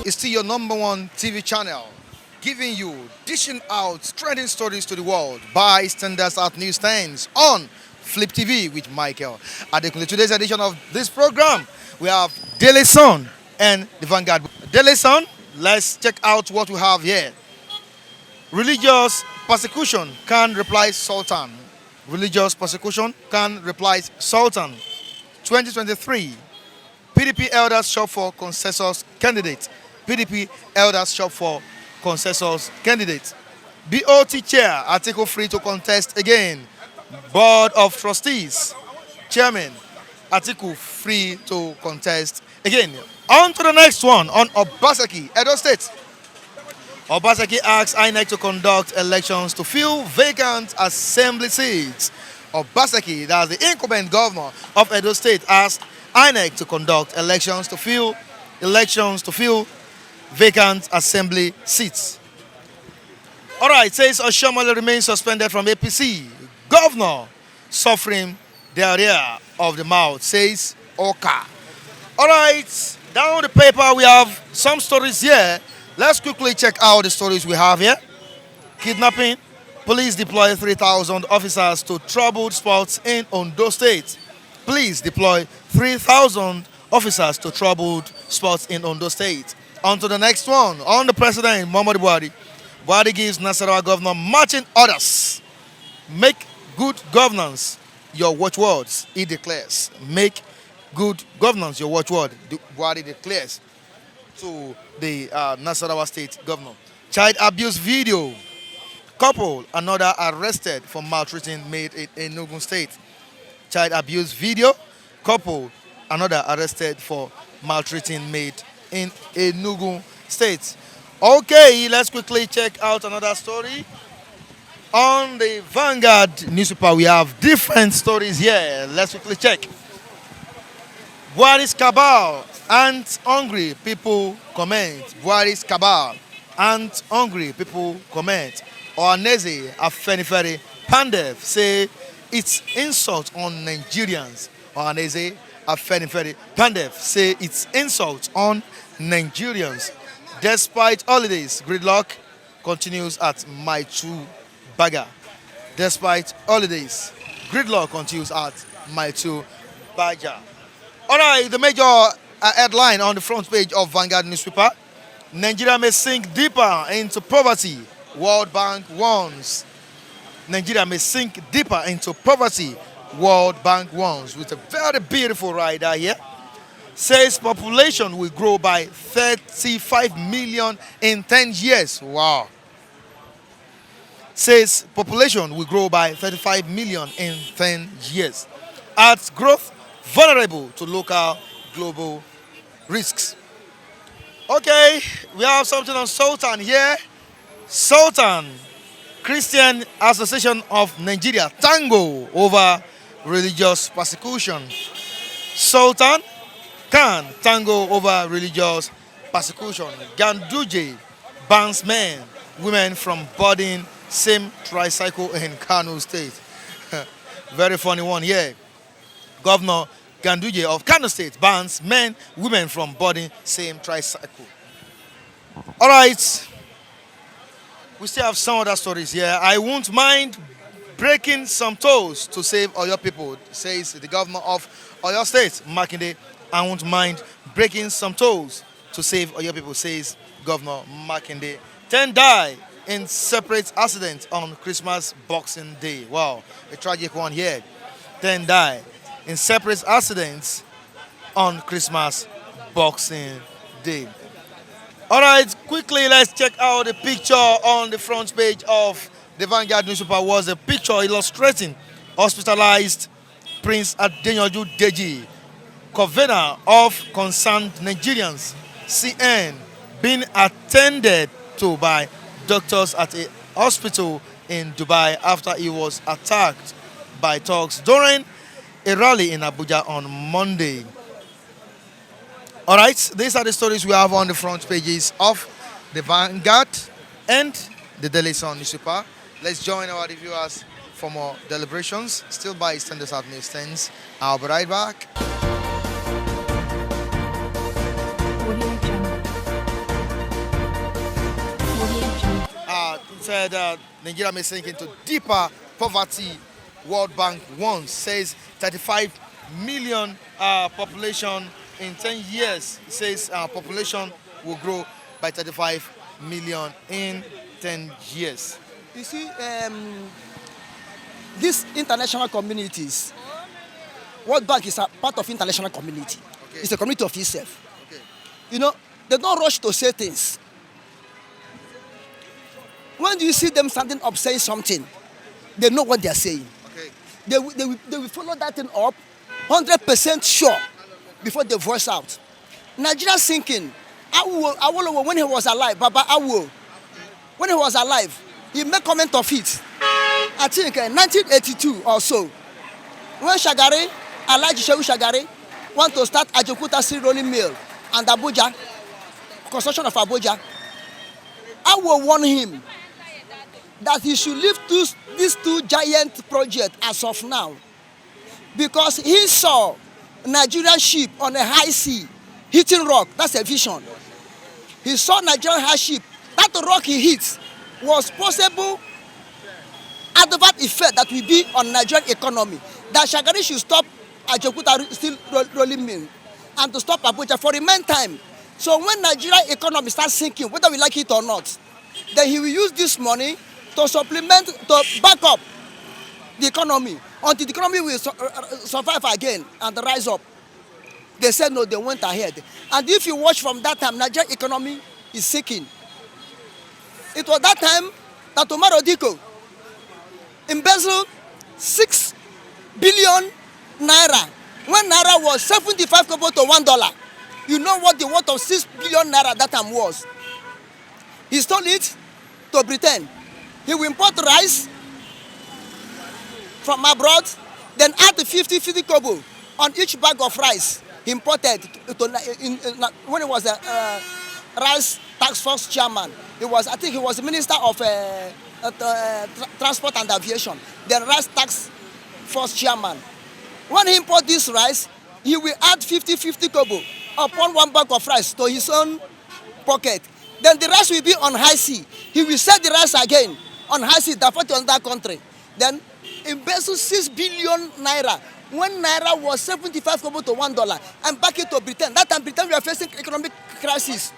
is still your number one TV channel, giving you, dishing out trending stories to the world by standards at newsstands on Flip TV with Michael. At today's edition of this program, we have Daily Sun and the Vanguard. Daily Sun, let's check out what we have here. Religious persecution can reply Sultan. Religious persecution can reply Sultan. 2023. PDP elders shop for consensus candidate. PDP elders shop for consensus candidate. BOT chair, article free to contest again. Board of trustees, chairman, article free to contest again. On to the next one on Obaseki, Edo State. Obaseki asks INEC to conduct elections to fill vacant assembly seats. Obaseki, that's the incumbent governor of Edo State, asked INEC to conduct elections to fill vacant assembly seats. All right, says Oshomole remains suspended from APC. Governor suffering diarrhea of the mouth, says Oka. All right, down the paper we have some stories here. Let's quickly check out the stories we have here. Kidnapping. Police deploy 3,000 officers to troubled spots in Ondo State. Police deploy 3,000 officers to troubled spots in Ondo State. On to the next one. On the president, Muhammadu Buhari. Buhari gives Nasarawa governor marching orders. Make good governance your watchwords, he declares. Make good governance your watchword, Buhari declares to the Nasarawa state governor. Child abuse video. Couple, another arrested for maltreating maid in Enugu State. Child abuse video. Couple, another arrested for maltreating maid in Enugu State. Okay, let's quickly check out another story. On the Vanguard newspaper, we have different stories here. Let's quickly check. Buhari's cabal and hungry people comment. Buhari's cabal and hungry people comment. Ohaneze Afenifere Pandev say it's insult on Nigerians. Ohaneze Afenifere Pandev say it's insult on Nigerians. Despite holidays, gridlock continues at Maitu Baga. Despite holidays, gridlock continues at Maitu Baga. All right, the major headline on the front page of Vanguard newspaper: Nigeria may sink deeper into poverty. World Bank warns. Nigeria may sink deeper into poverty. World Bank warns, with a very beautiful rider here. Says population will grow by 35 million in 10 years. Wow. Says population will grow by 35 million in 10 years. Adds growth vulnerable to local global risks. Okay, we have something on Sultan here. Sultan, Christian Association of Nigeria, tango over religious persecution. Sultan can tango over religious persecution. Ganduje bans men, women from boarding same tricycle in Kano State. Very funny one here. Governor Ganduje of Kano State bans men, women from boarding same tricycle. All right. We still have some other stories here. I won't mind breaking some toes to save Oyo people, says the governor of Oyo State, Makinde. I won't mind breaking some toes to save Oyo people, says Governor Makinde. 10 die in separate accidents on Christmas Boxing Day. Wow, a tragic one here. 10 die in separate accidents on Christmas Boxing Day. All right, quickly, let's check out the picture on the front page of the Vanguard newspaper. Was a picture illustrating hospitalized Prince Adenyoju Deji, convener of concerned Nigerians, CN, being attended to by doctors at a hospital in Dubai after he was attacked by thugs during a rally in Abuja on Monday. All right, these are the stories we have on the front pages of the Vanguard and the Daily Sun newspaper. Let's join our reviewers for more deliberations. Still by Standards at Newsstands. I'll be right back. Audio Jungle. said Nigeria may sink into deeper poverty. World Bank once says 35 million population in 10 years. It says population will grow by 35 million in 10 years. You see, these international communities, World Bank is a part of international community. Okay. It's a community of itself. Okay. You know, they don't rush to say things. When you see them standing up saying something, they know what they are saying. Okay. They will follow that thing up 100% sure before they voice out. Nigeria sinking. Awolowo, when he was alive, Baba Awo, when he was alive, he made comment of it. I think 1982 or so, when Shagari, Alhaji Shehu Shagari, want to start Ajokuta steel rolling mill and Abuja, construction of Abuja, Awo warned him that he should leave these two giant projects as of now, because he saw Nigerian ship on a high sea hitting rock. That's a vision. He saw Nigerian high ship. That rock he hit was possible adverse effect that will be on Nigerian economy. That Shagari should stop Ajokuta steel rolling mill and to stop Abuja for the meantime. So when Nigerian economy starts sinking, whether we like it or not, then he will use this money to supplement, to back up the economy until the economy will survive again and rise up. They said no, they went ahead. And if you watch from that time, Nigerian economy is sinking. It was that time that Omar Odiko embezzled 6 billion naira when naira was 75 kobo to $1. You know what the worth of 6 billion naira that time was. He stole it to Britain. He will import rice from abroad, then add 50 kobo on each bag of rice he imported when he was a rice task force chairman. I think he was the minister of transport and aviation, then rice task force chairman. When he import this rice, he will add 50 kobo upon one bag of rice to his own pocket. Then the rice will be on high sea. He will sell the rice again on high sea, divert to another country. Then embezzle 6 billion naira when naira was 75 kobo to $1 and back it to Britain. That time Britain we were facing economic crisis.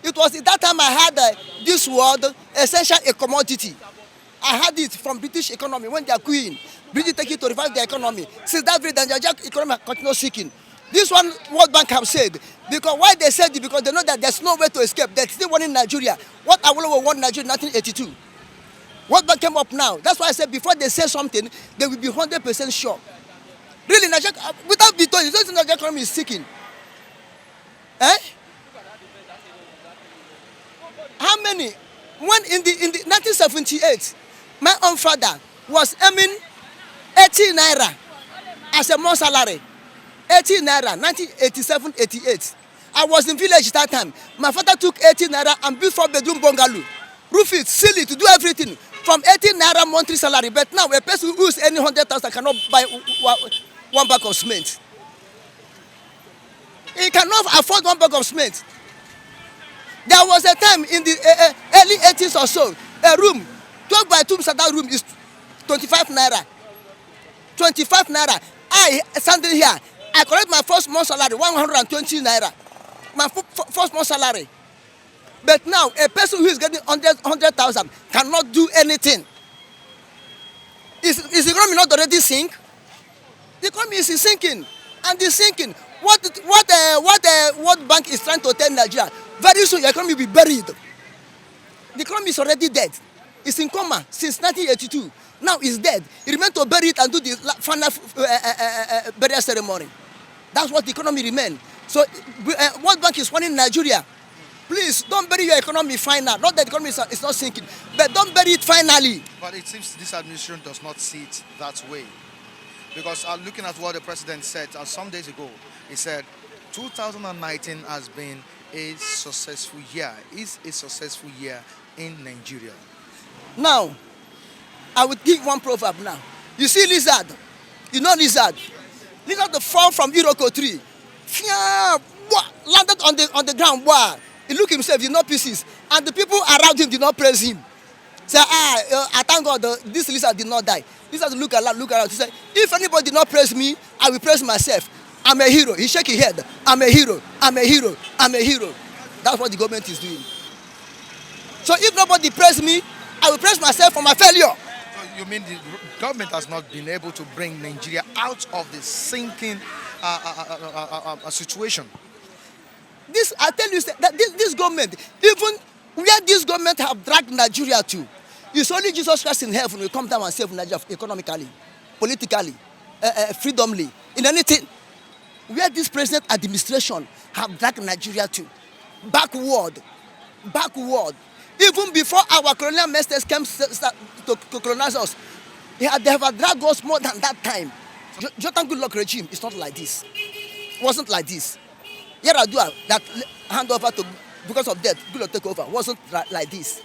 It was at that time I had this word, essential a commodity. I had it from British economy when they are queen. British take it to revive the economy. Since that very then the economy continues sinking. This one World Bank have said, because why they said it, because they know that there's no way to escape. There's still one in Nigeria. What Awolowo won Nigeria in 1982. World Bank came up now. That's why I said before they say something, they will be 100% sure. Really, Nigeria, without being told, you don't think Nigeria economy is sinking. Eh? How many? When in the 1978, my own father was earning 80 naira as a month salary. 80 naira, 1987, 88. I was in village that time. My father took 80 naira and built 4-bedroom bungalow. Roof it, seal it, to do everything. From 80 naira monthly salary. But now a person who is earning 100,000 cannot buy one bag of cement. He cannot afford one bag of cement. There was a time in the early 80s or so, a room, 12 by 2 that room is 25 naira. 25 naira. I standing here, I collect my first month salary, 120 naira. My first month salary. But now, a person who is getting 100,000 cannot do anything. Is the economy not already sink? The economy is sinking. And it's sinking. What World Bank is trying to tell Nigeria, very soon your economy will be buried. The economy is already dead. It's in coma since 1982. Now it's dead. It remains to bury it and do the final burial ceremony. That's what the economy remains. So World Bank is warning Nigeria. Please don't bury your economy final. Not that the economy is not sinking, but don't bury it finally. But it seems this administration does not see it that way. Because looking at what the president said some days ago, he said 2019 has been a successful year. Is a successful year in Nigeria. Now, I would give one proverb now. You see lizard. You know lizard. Lizard fall from Iroko tree. Landed on the ground. He looked himself, did not pieces. And the people around him did not praise him. Say, I thank God this Lisa did not die. Lisa look around. He said, if anybody did not praise me, I will praise myself. I'm a hero. He shake his head. I'm a hero. I'm a hero. I'm a hero. That's what the government is doing. So if nobody praise me, I will praise myself for my failure. So you mean the government has not been able to bring Nigeria out of the sinking situation? This I tell you that this government, even where this government have dragged Nigeria to, it's only Jesus Christ in heaven will come down and save Nigeria economically, politically, freedomly, in anything. Where this present administration have dragged Nigeria to, backward. Even before our colonial masters came to colonize us, they have dragged us more than that time. Jonathan Goodluck regime is not like this. Wasn't like this. Yaradua that hand over to because of death, Goodluck take over. Wasn't like this.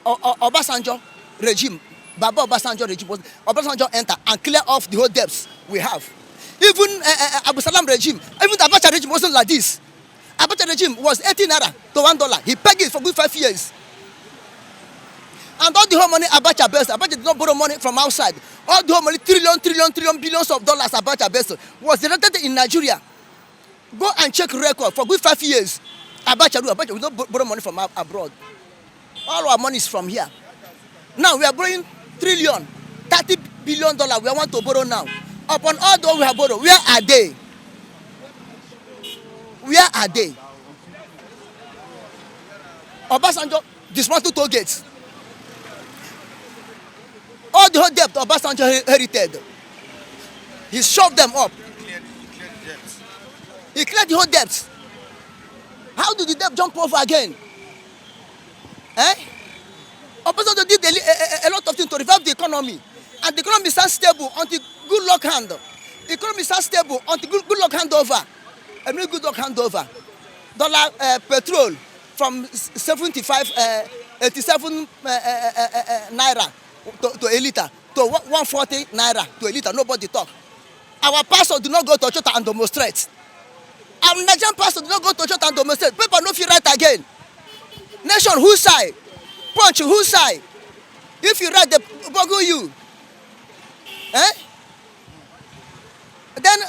Obasanjo regime, Baba Obasanjo regime was Obasanjo enter and clear off the whole debts we have. Even Abu Salam regime, even the Abacha regime wasn't like this. Abacha regime was 18 naira to $1. He pegged it for good 5 years. And all the whole money Abacha based, Abacha did not borrow money from outside. All the whole money, trillion, billions of dollars Abacha based was generated in Nigeria. Go and check record for good 5 years. Abacha will not borrow money from abroad. All our money is from here. Now we are borrowing trillion, $30 billion we want to borrow now. Upon all those we have borrowed, where are they? Where are they? Obasanjo dismantled toll gates. All the whole debt Obasanjo inherited, he shoved them up. He cleared the whole debt. How did the debt jump over again? Obasanjo did a lot of things to revive the economy. And the economy is stable until Goodluck hand. The economy is stable until Goodluck hand over. I mean Goodluck hand over. Dollar petrol from 87 naira to a liter to 140 naira to a liter. Nobody talk. Our pastor do not go to church and demonstrate. Our Nigerian pastor do not go to church and demonstrate. People no feel right again. Nation whose side? Punch whose side? If you write, they boggle you. Then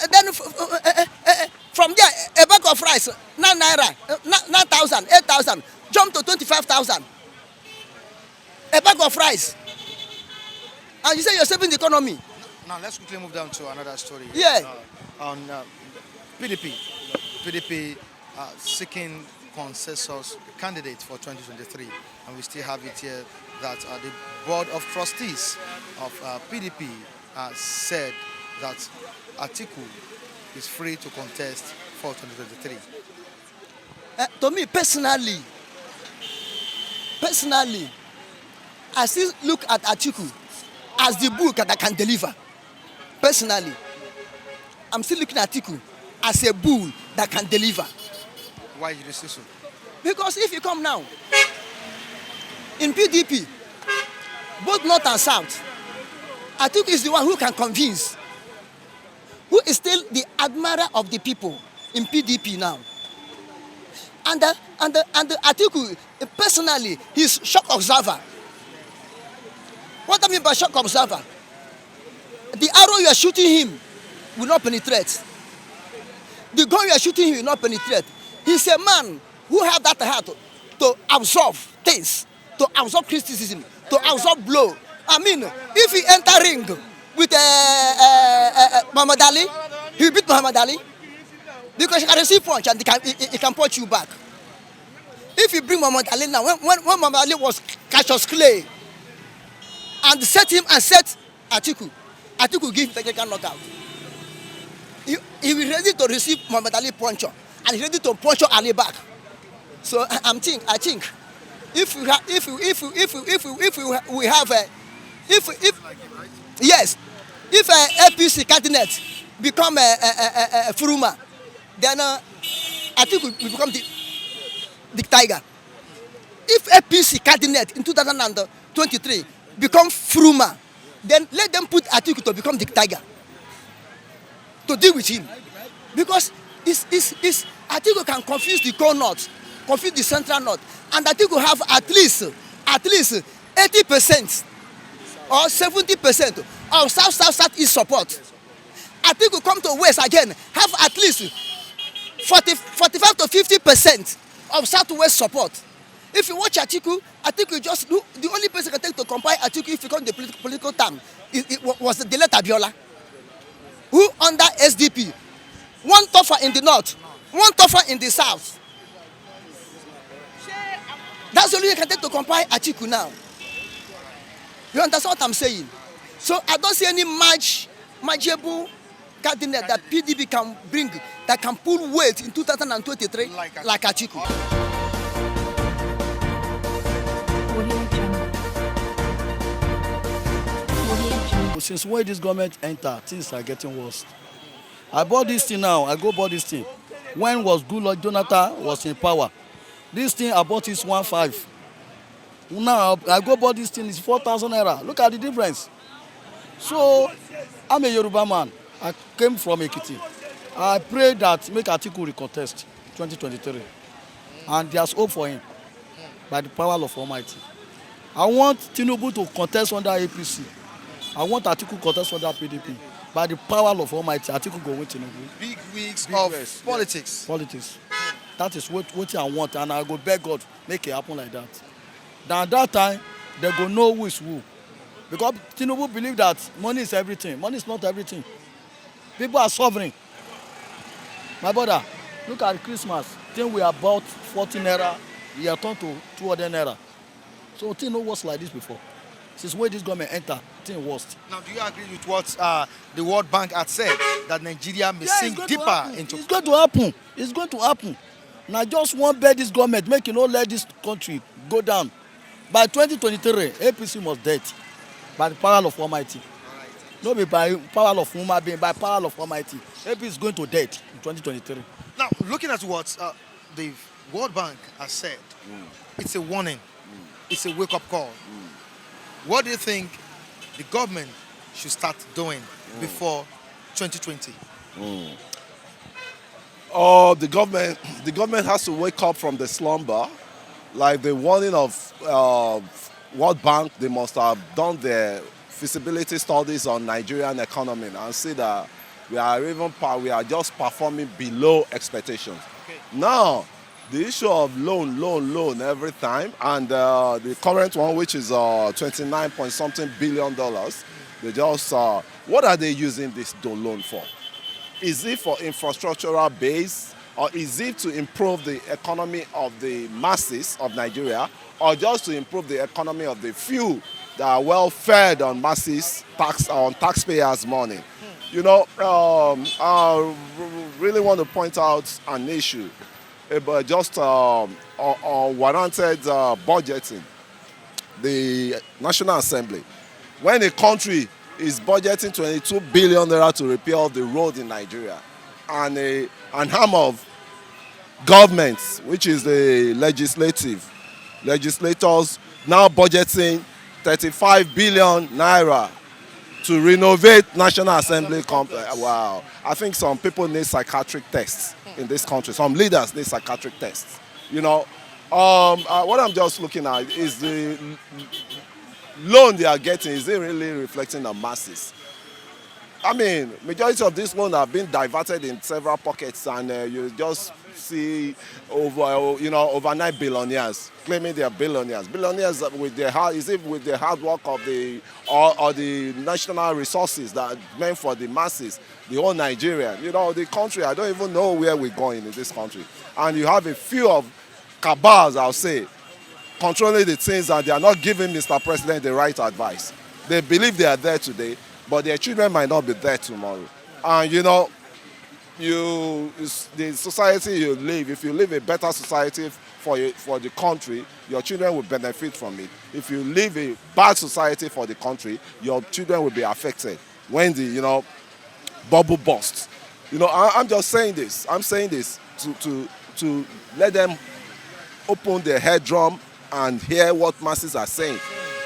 from there, a bag of rice, 9 naira, 9,000, 8,000, jump to 25,000. A bag of rice. And you say you're saving the economy. Now let's quickly move down to another story. Yeah. On PDP. PDP seeking consensus candidate for 2023. And we still have it here that the board of trustees of PDP said that Atiku is free to contest for 2023. To me, personally, I still look at Atiku as the bull that can deliver. Personally, I'm still looking at Atiku as a bull that can deliver. Why did you say so? Because if you come now, in PDP, both North and South, Atiku is the one who can convince, who is still the admirer of the people in PDP now. And Atiku, personally, he's shock observer. What I mean by shock observer? The arrow you are shooting him will not penetrate. The gun you are shooting him will not penetrate. He's a man who has that heart to absorb things, to absorb criticism, to absorb blow. I mean, if he enter ring with Muhammad Ali, he will beat Muhammad Ali because he can receive punch and he can punch you back. If you bring Muhammad Ali now, when Muhammad Ali was Cassius Clay and set him and set Atiku give him technical knockout. He was ready to receive Muhammad Ali puncher and he's ready to punch Ali back. So I think if we have a APC candidate become a Furuma, then I think we become the tiger. If APC candidate in 2023 become Furuma, then let them put Atiku to become the tiger to deal with him, because Atiku can confuse the core north, confuse the central north, and Atiku have at least 80% or 70% of South-East support. Atiku come to West again, have at least 45 to 50% of Southwest support. If you watch Atiku just the only person can take to compare Atiku if you come the political term was the late Abiola, who under SDP, one tougher in the north, one tougher in the south. That's the only you can take to compare Atiku now. You understand what I'm saying? So I don't see any magical cabinet that PDP can bring that can pull weight in 2023 like Atiku. Since when this government enter, things are getting worse. I bought this thing now. I go bought this thing. When was Goodluck Jonathan was in power? This thing I bought is 1.5. Now I go bought this thing is 4,000 naira. Look at the difference. So I'm a Yoruba man. I came from Ekiti. I pray that make Atiku recontest 2023, and there's hope for him by the power of Almighty. I want Tinubu to contest under APC. I want Atiku contest under PDP. By the power of Almighty, Atiku go win Tinubu. Big weeks of politics. Yes. Politics. That is what I want, and I go beg God make it happen like that. Then at that time, they go know who is who. Because Tinubu believe that money is everything. Money is not everything. People are suffering. My brother, look at Christmas. Then we are about 40 naira. We are turned to 200 naira. So thing no was like this before. Since when this government enter, thing worst. Now, do you agree with what the World Bank had said, that Nigeria may sink deeper into? It's going to happen. It's going to happen. Now just one beg this government, make you not let this country go down. By 2023, APC must dead. By the power of Almighty. Not be by power of human being, by power of Almighty. APC is going to dead in 2023. Now, looking at what the World Bank has said, it's a warning. It's a wake-up call. What do you think the government should start doing before 2020? The government has to wake up from the slumber. Like the warning of World Bank, they must have done their feasibility studies on Nigerian economy and see that we are just performing below expectations. Okay. Now, the issue of loan every time, and the current one, which is 29 point something billion dollars, they just what are they using this loan for? Is it for infrastructural base, or is it to improve the economy of the masses of Nigeria, or just to improve the economy of the few that are well fed on masses on taxpayers' money? You know, I really want to point out an issue about just unwarranted budgeting. The National Assembly, when a country is budgeting 22 billion naira to repair all the road in Nigeria, and an arm of governments, which is the legislators now budgeting 35 billion naira to renovate National Assembly complex. Wow. I think some people need psychiatric tests in this country. Some leaders need psychiatric tests. You know, what I'm just looking at is the loan they are getting. Is it really reflecting the masses? I mean, majority of this loan have been diverted in several pockets, and you just see overnight billionaires claiming they are billionaires. Billionaires with their with the hard work of the national resources that are meant for the masses, the whole Nigeria. You know, the country. I don't even know where we're going in this country, and you have a few of cabals, I'll say, controlling the things, and they are not giving Mr. President the right advice. They believe they are there today, but their children might not be there tomorrow. And you know, the society you live, if you live a better society for the country, your children will benefit from it. If you live a bad society for the country, your children will be affected when the bubble bursts. You know, I'm just saying this. I'm saying this to let them open their headdrum and hear what masses are saying.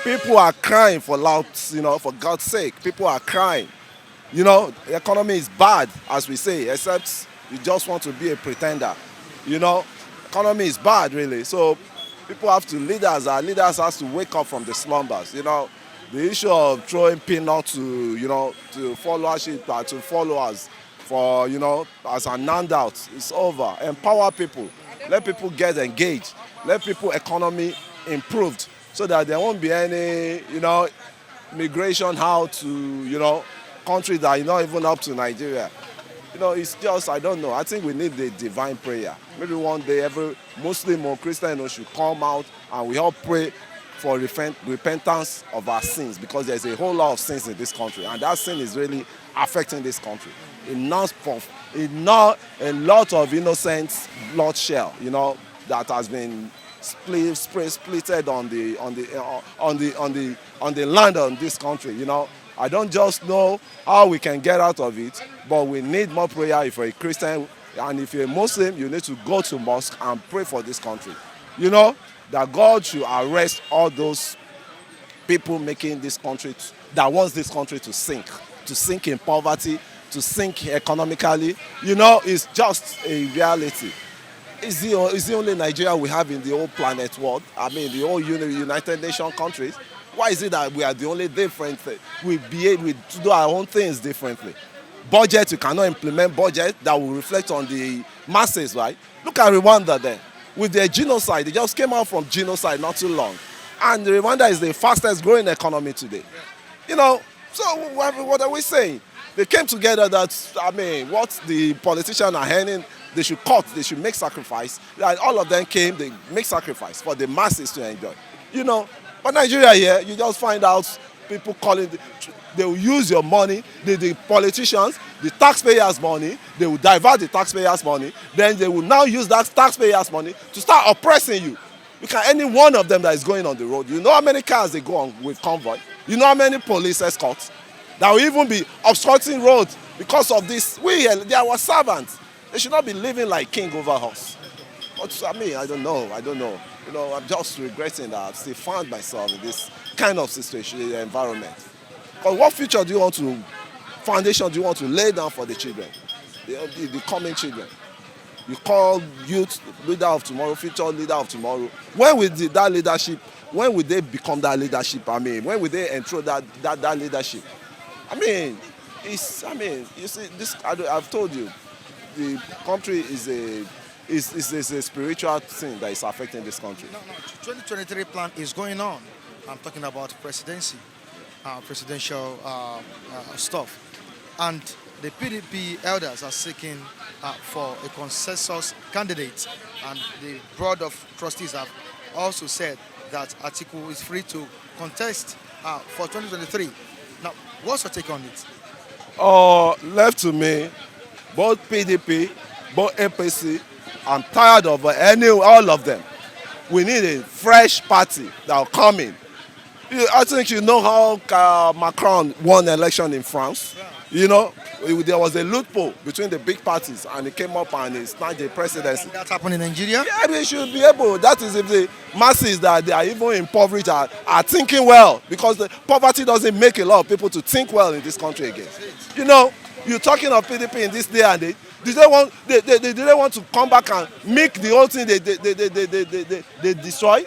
People are crying for for God's sake. People are crying. You know, the economy is bad, as we say, except you just want to be a pretender. You know, economy is bad, really. So People have to leaders. Our leaders has to wake up from the slumbers. The issue of throwing peanut to to followership to followers for as an handout is over. Empower people. Let people get engaged. Let people economy improved so that there won't be any migration out to countries that are not even up to Nigeria. It's just, I don't know. I think we need the divine prayer. Maybe one day every Muslim or Christian should come out and we all pray for repentance of our sins, because there's a whole lot of sins in this country, and that sin is really affecting this country. A lot of innocent bloodshed, that has been splitted on the land of this country. I don't just know how we can get out of it, but we need more prayer. If you're a Christian and if you're a Muslim, you need to go to mosque and pray for this country. That God should arrest all those people making this country, that wants this country to sink in poverty, to sink economically. It's just a reality. Is the only Nigeria we have in the whole planet world? I mean, the whole United Nations countries. Why is it that we are the only different? We do our own things differently. Budget, you cannot implement budget that will reflect on the masses, right? Look at Rwanda there. With their genocide, they just came out from genocide not too long. And Rwanda is the fastest growing economy today. So what are we saying? They came together what the politicians are earning, they should cut, they should make sacrifice. Like all of them came, they make sacrifice for the masses to enjoy. But Nigeria here, you just find out people calling, they will use your money, the politicians, the taxpayers' money, they will divert the taxpayers' money, then they will now use that taxpayers' money to start oppressing you. Any one of them that is going on the road, you know how many cars they go on with convoy? You know how many police escorts that will even be obstructing roads because of this? They are our servants. They should not be living like king over us. But I don't know. I'm just regretting that I've still found myself in this kind of situation, environment. Because what foundation do you want to lay down for the children, the coming children? You call youth leader of tomorrow, future leader of tomorrow. When will that leadership? When will they become that leadership? When will they enter that leadership? You see, this. I've told you, the country is a spiritual thing that is affecting this country. No. 2023 plan is going on. I'm talking about presidency, presidential stuff. And the PDP elders are seeking for a consensus candidate. And the board of trustees have also said that Atiku is free to contest for 2023. Now, what's your take on it? Left to me, both PDP, both APC, I'm tired of all of them. We need a fresh party that will come in. I think you know how Macron won the election in France. There was a loophole between the big parties, and he came up and he snatched the presidency. Can that happen in Nigeria? Yeah, we should be able. That is if the masses that they are even impoverished are thinking well, because the poverty doesn't make a lot of people to think well in this country again. You're talking of PDP in this day and age. Did they want to come back and make the whole thing they destroy?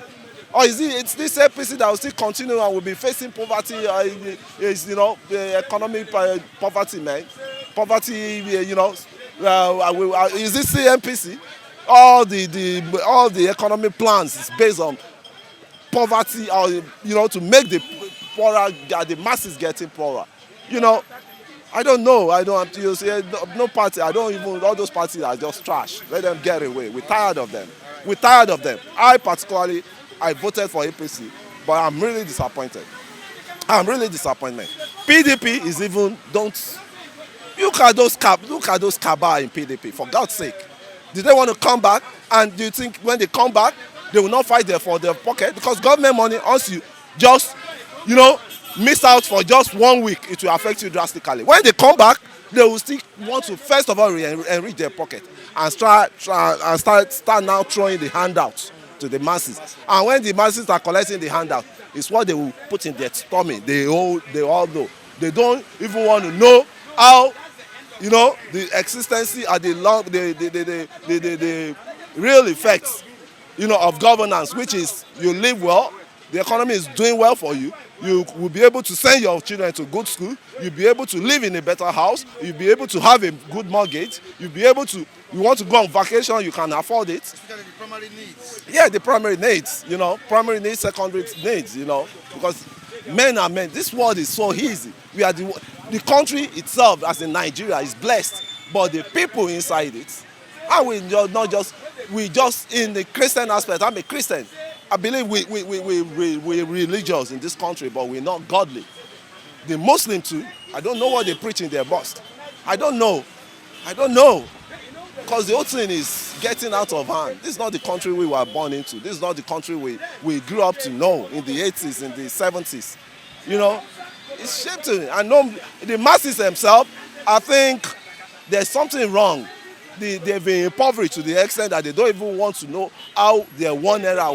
Or it's this APC that will still continue and will be facing poverty? The economic poverty, man. Poverty, is this CMPC? All the economic plans is based on poverty, or to make the poorer, the masses getting poorer. I don't know. You see, no party. All those parties are just trash. Let them get away. We're tired of them. I voted for APC, but I'm really disappointed. PDP is even, look at those cabal in PDP, for God's sake. Did they want to come back? And do you think when they come back, they will not fight there for their pocket? Because government money, once you just, miss out for just 1 week, it will affect you drastically. When they come back, they will still want to first of all enrich their pocket and start now throwing the handouts to the masses. And when the masses are collecting the handout, it's what they will put in their stomach. They all know. They don't even want to know how, the existence and the real effects of governance, which is you live well, the economy is doing well for you, you will be able to send your children to good school, you'll be able to live in a better house, you'll be able to have a good mortgage, you'll be able to, you want to go on vacation, you can afford it. Especially the primary needs. Yeah, the primary needs, primary needs, secondary needs, because men are men. This world is so easy. We are the country itself, as in Nigeria, is blessed, but the people inside it, and we just in the Christian aspect. I'm a Christian. I believe we're religious in this country, but we're not godly. The Muslim too, I don't know what they preach in their mosque. I don't know. Because the whole thing is getting out of hand. This is not the country we were born into. This is not the country we grew up to know in the 80s, in the 70s. It's shame to me. I know the masses themselves, I think there's something wrong. They've been impoverished to the extent that they don't even want to know how their one naira,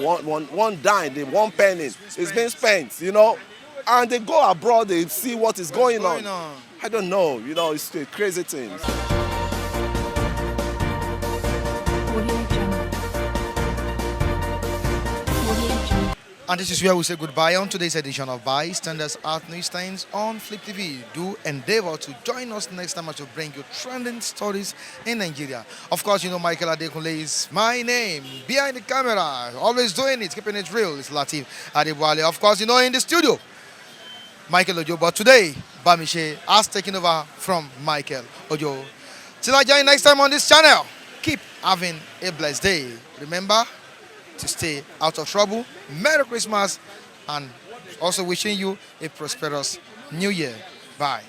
one dime, the one penny is being spent, And they go abroad, they see what is going on. I don't know, it's a crazy thing. And this is where we say goodbye on today's edition of Bystanders at Newsstands on Flip TV. Do endeavor to join us next time as we bring you trending stories in Nigeria. Of course, Michael Adekunle is my name. Behind the camera, always doing it, keeping it real, it's Latif Adewale. Of course, in the studio, Michael Ojo. But today, Bamishe has taken over from Michael Ojo. Till I join next time on this channel, keep having a blessed day. Remember to stay out of trouble. Merry Christmas, and also wishing you a prosperous New Year. Bye.